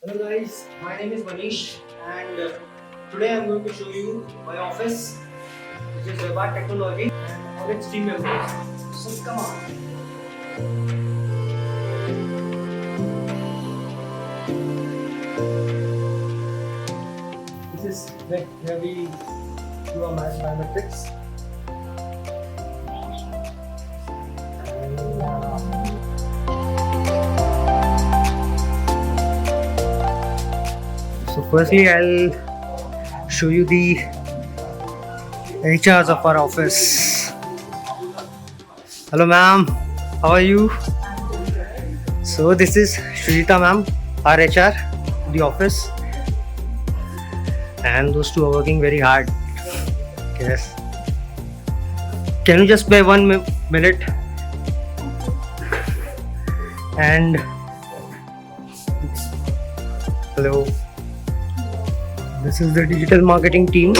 Hello guys, my name is Manish and today I am going to show you my office, which is Webart Technology, and all its team members. So come on. This is where we do our biometrics. So firstly, I'll show you the HRs of our office. Hello ma'am, how are you? So this is Shrita ma'am, our HR, the office, and those two are working very hard. Yes. Can you just play 1 minute? And hello. This is the digital marketing team.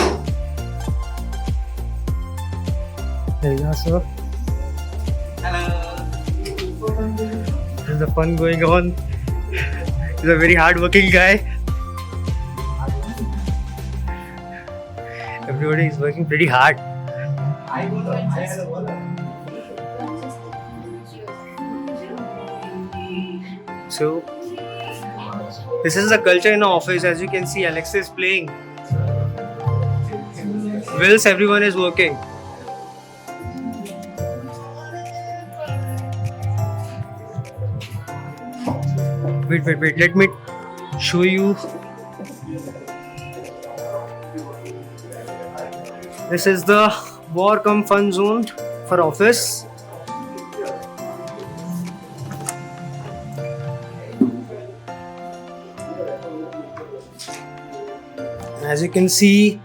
There you are, sir. Hello. There's a fun going on. He's a very hard-working guy. Everybody is working pretty hard. So, this is the culture in our office. As you can see, Alexa is playing. Whilst everyone is working. Wait. Let me show you. This is the war cum fun zone for office. As you can see,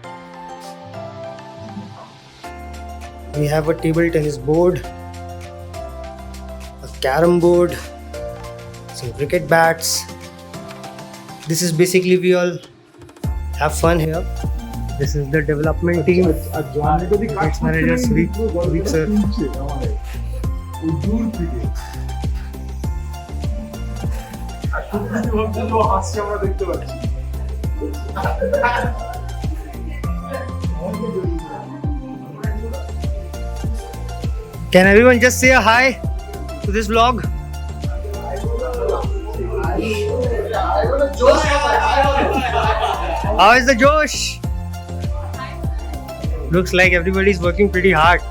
we have a table tennis board, a carom board, some cricket bats. This is basically we all have fun here. This is the development team. Its manager Sweet sir. Can everyone just say a hi to this vlog? How is the Josh? Looks like everybody is working pretty hard.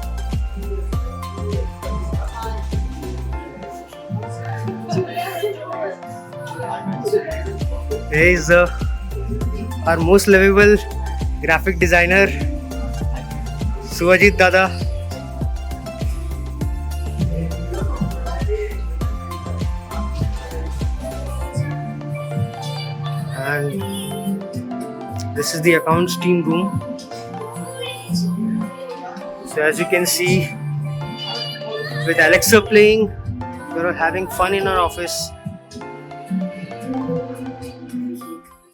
There is our most lovable graphic designer, Suajit Dada. And this is the accounts team room. So as you can see, with Alexa playing, we're having fun in our office.